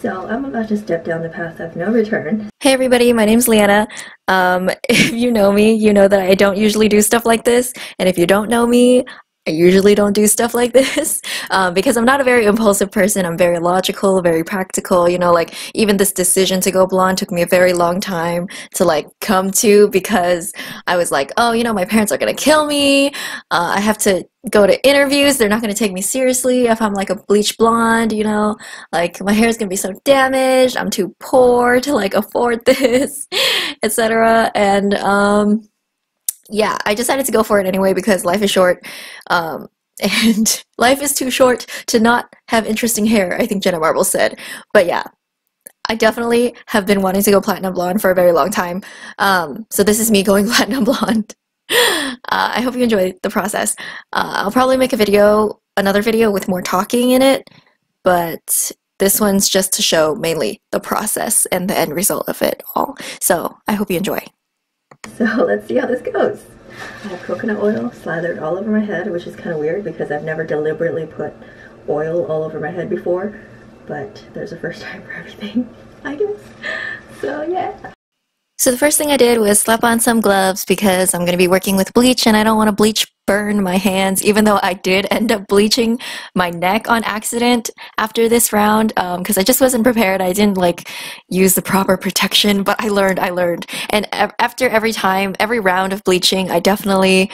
So I'm about to step down the path of no return. Hey everybody, my name's Leanna. If you know me, you know that I don't usually do stuff like this, and if you don't know me, I usually don't do stuff like this because I'm not a very impulsive person. I'm very logical, very practical. You know, like even this decision to go blonde took me a very long time to like come to because I was like, oh, you know, my parents are gonna kill me. I have to go to interviews. They're not gonna take me seriously if I'm like a bleach blonde. You know, like my hair is gonna be so damaged. I'm too poor to like afford this, etc. And yeah, I decided to go for it anyway because life is short, and life is too short to not have interesting hair, I think Jenna Marbles said. But yeah, I definitely have been wanting to go platinum blonde for a very long time. So this is me going platinum blonde. I hope you enjoy the process. I'll probably make a video, another video with more talking in it, but this one's just to show mainly the process and the end result of it all. So I hope you enjoy. So let's see how this goes. I have coconut oil slathered all over my head, which is kind of weird because I've never deliberately put oil all over my head before, but there's a first time for everything, I guess. So yeah. So the first thing I did was slap on some gloves because I'm going to be working with bleach and I don't want to bleach burn my hands, even though I did end up bleaching my neck on accident after this round because I just wasn't prepared. I didn't like use the proper protection, but I learned. And after every round of bleaching, I definitely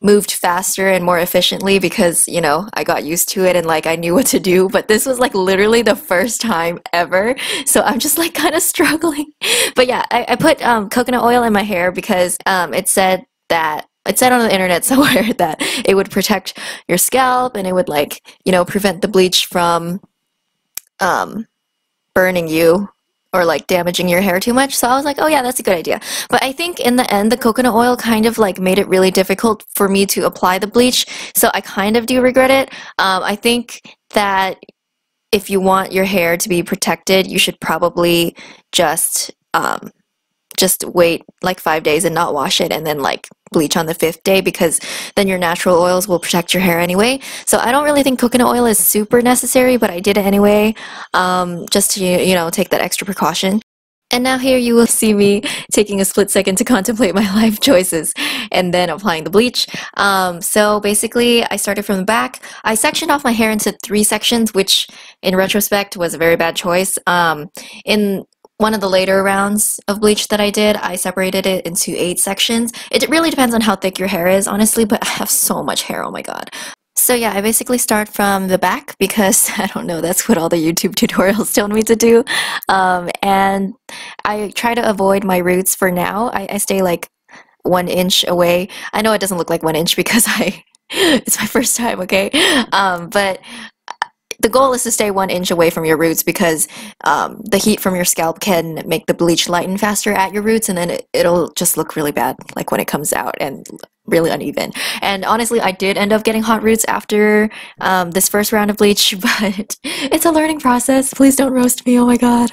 moved faster and more efficiently because, you know, I got used to it and like I knew what to do, but this was like literally the first time ever, so I'm just like kind of struggling. But yeah, I put coconut oil in my hair because it said on the internet somewhere that it would protect your scalp and it would like, you know, prevent the bleach from burning you or like damaging your hair too much. So I was like, oh yeah, that's a good idea. But I think in the end, the coconut oil kind of like made it really difficult for me to apply the bleach. So I kind of do regret it. I think that if you want your hair to be protected, you should probably just wait like 5 days and not wash it and then like bleach on the 5th day because then your natural oils will protect your hair anyway. So I don't really think coconut oil is super necessary, but I did it anyway just to, you know, take that extra precaution. And now here you will see me taking a split second to contemplate my life choices and then applying the bleach. So basically I started from the back. I sectioned off my hair into 3 sections, which in retrospect was a very bad choice. In one of the later rounds of bleach that I did, I separated it into 8 sections. It really depends on how thick your hair is, honestly, but I have so much hair, oh my god. So yeah, I basically start from the back because, I don't know, that's what all the YouTube tutorials tell me to do. And I try to avoid my roots for now. I stay like 1 inch away. I know it doesn't look like 1 inch because it's my first time, okay? But the goal is to stay 1 inch away from your roots because the heat from your scalp can make the bleach lighten faster at your roots and then it'll just look really bad like when it comes out and really uneven. And honestly, I did end up getting hot roots after this first round of bleach, but it's a learning process. Please don't roast me, oh my god.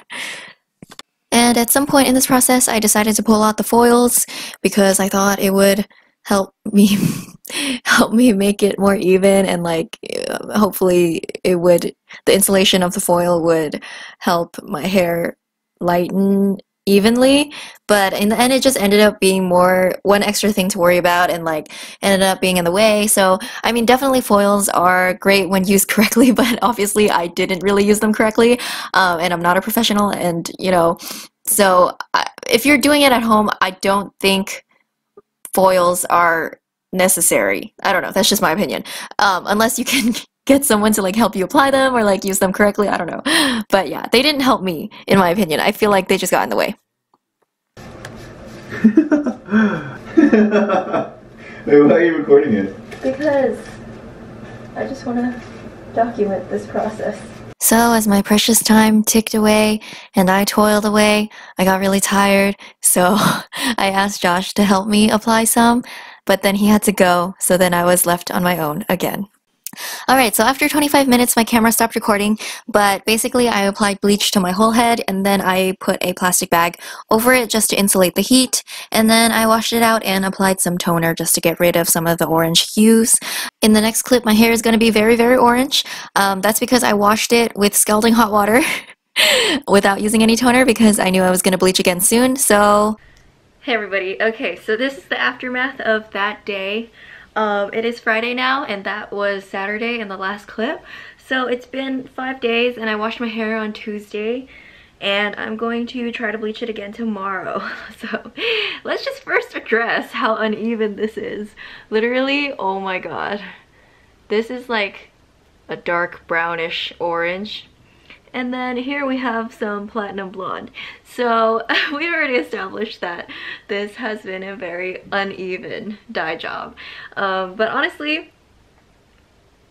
And at some point in this process, I decided to pull out the foils because I thought it would help me make it more even and like hopefully the insulation of the foil would help my hair lighten evenly. But in the end it just ended up being one extra thing to worry about and like ended up being in the way. So I mean, definitely foils are great when used correctly, but obviously I didn't really use them correctly, and I'm not a professional, and you know, so if you're doing it at home, I don't think foils are necessary. I don't know, that's just my opinion. Unless you can get someone to like help you apply them or like use them correctly, I don't know. But yeah, they didn't help me in my opinion. I feel like they just got in the way. Wait, why are you recording it? Because I just want to document this process. So as my precious time ticked away and I toiled away, I got really tired, so I asked Josh to help me apply some, but then he had to go, so then I was left on my own again. Alright, so after 25 minutes my camera stopped recording, but basically I applied bleach to my whole head and then I put a plastic bag over it just to insulate the heat, and then I washed it out and applied some toner just to get rid of some of the orange hues. In the next clip my hair is going to be very, very orange. That's because I washed it with scalding hot water without using any toner because I knew I was going to bleach again soon. So hey everybody, okay, so this is the aftermath of that day. It is Friday now, and that was Saturday in the last clip. So it's been 5 days, and I washed my hair on Tuesday, and I'm going to try to bleach it again tomorrow. So let's just first address how uneven this is. Literally, oh my god. This is like a dark brownish orange. And then here we have some platinum blonde. So we already established that this has been a very uneven dye job. But honestly,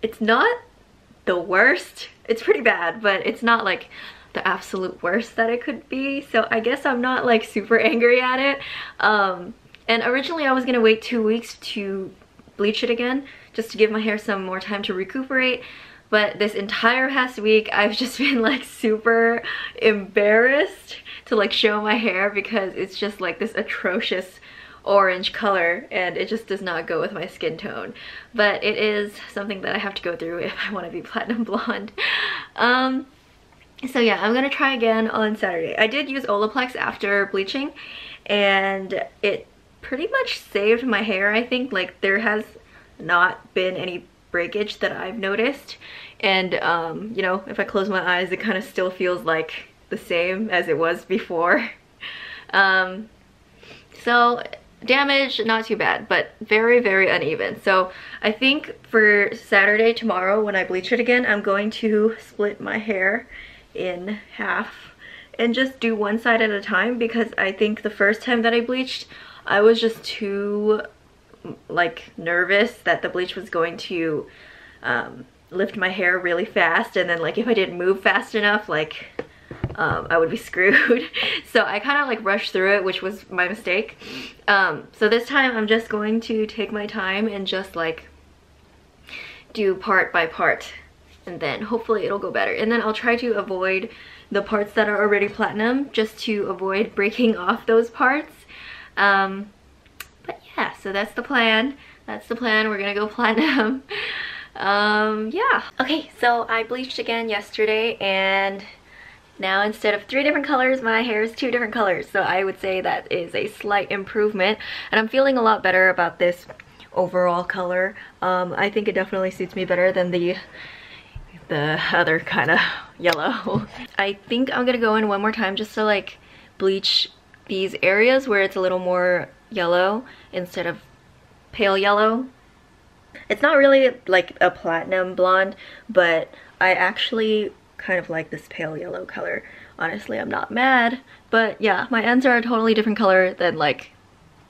it's not the worst. It's pretty bad, but it's not like the absolute worst that it could be. So I guess I'm not like super angry at it. And originally I was gonna wait 2 weeks to bleach it again, just to give my hair some more time to recuperate. But this entire past week, I've just been like super embarrassed to like show my hair because it's just like this atrocious orange color and it just does not go with my skin tone. But it is something that I have to go through if I want to be platinum blonde. So yeah, I'm gonna try again on Saturday. I did use Olaplex after bleaching and it pretty much saved my hair, I think. Like there has not been any breakage that I've noticed, and you know, if I close my eyes it kind of still feels like the same as it was before. So damage, not too bad, but very, very uneven. So I think for Saturday, tomorrow, when I bleach it again, I'm going to split my hair in half and just do one side at a time, because I think the first time that I bleached I was just too like nervous that the bleach was going to lift my hair really fast, and then like if I didn't move fast enough, like I would be screwed. So I kind of like rushed through it, which was my mistake. So this time I'm just going to take my time and just like do part by part, and then hopefully it'll go better. And then I'll try to avoid the parts that are already platinum, just to avoid breaking off those parts. But yeah, so that's the plan. That's the plan. We're gonna go platinum. Yeah. Okay, so I bleached again yesterday, and now instead of 3 different colors, my hair is 2 different colors. So I would say that is a slight improvement, and I'm feeling a lot better about this overall color. I think it definitely suits me better than the other kind of yellow. I think I'm gonna go in one more time just to like bleach these areas where it's a little more yellow instead of pale yellow. It's not really like a platinum blonde, but I actually kind of like this pale yellow color. Honestly, I'm not mad, but yeah, my ends are a totally different color than like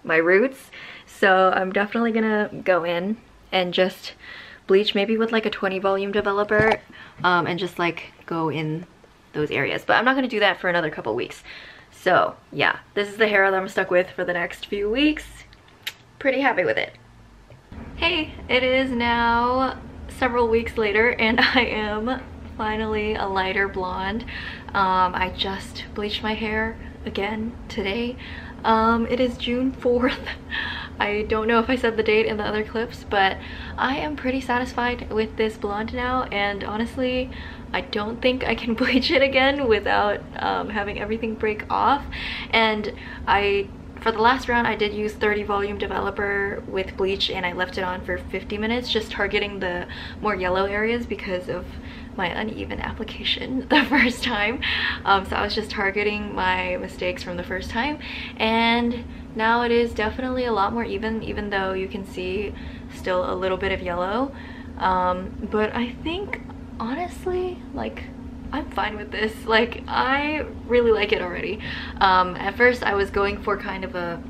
my roots. So I'm definitely gonna go in and just bleach maybe with like a 20 volume developer, and just like go in those areas. But I'm not gonna do that for another couple weeks. So yeah, this is the hair that I'm stuck with for the next few weeks. Pretty happy with it. Hey, it is now several weeks later and I am finally a lighter blonde. I just bleached my hair again today. It is June 4th. I don't know if I said the date in the other clips, but I am pretty satisfied with this blonde now, and honestly I don't think I can bleach it again without having everything break off. And for the last round I did use 30 volume developer with bleach, and I left it on for 50 minutes just targeting the more yellow areas because of my uneven application the first time. So I was just targeting my mistakes from the first time, and now it is definitely a lot more even though you can see still a little bit of yellow. But I think honestly, like, I'm fine with this. Like, I really like it already. At first I was going for kind of a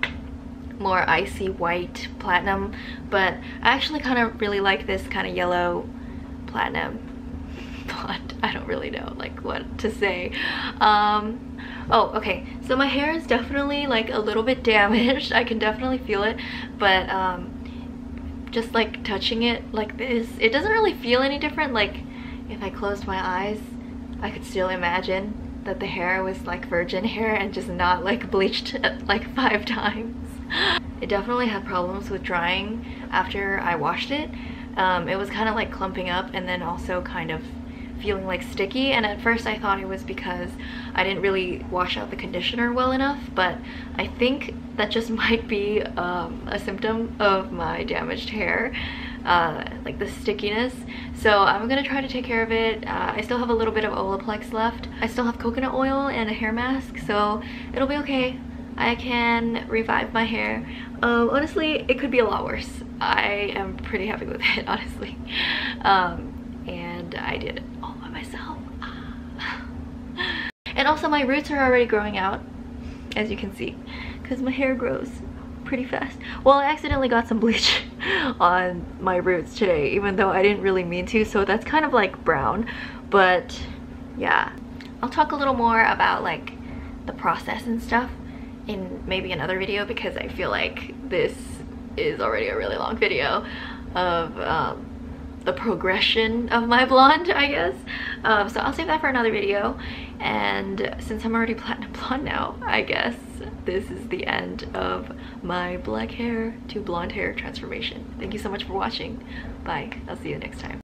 more icy white platinum, but I actually kind of really like this kind of yellow platinum blonde. I don't really know like what to say. Oh, okay, so my hair is definitely like a little bit damaged. I can definitely feel it, but just like touching it like this, it doesn't really feel any different. Like if I closed my eyes, I could still imagine that the hair was like virgin hair and just not like bleached like 5 times. It definitely had problems with drying after I washed it. It was kind of like clumping up and then also kind of feeling like sticky, and at first I thought it was because I didn't really wash out the conditioner well enough, but I think that just might be a symptom of my damaged hair, like the stickiness. So I'm gonna try to take care of it. I still have a little bit of Olaplex left. I still have coconut oil and a hair mask, so it'll be okay. I can revive my hair. Honestly, it could be a lot worse. I am pretty happy with it, honestly. And I did it all by myself. And also my roots are already growing out, as you can see, because my hair grows pretty fast. Well, I accidentally got some bleach on my roots today, even though I didn't really mean to, so that's kind of like brown. But yeah, I'll talk a little more about like the process and stuff in maybe another video, because I feel like this is already a really long video of the progression of my blonde, I guess. So I'll save that for another video. And since I'm already platinum blonde now, I guess this is the end of my black hair to blonde hair transformation. Thank you so much for watching. Bye. I'll see you next time.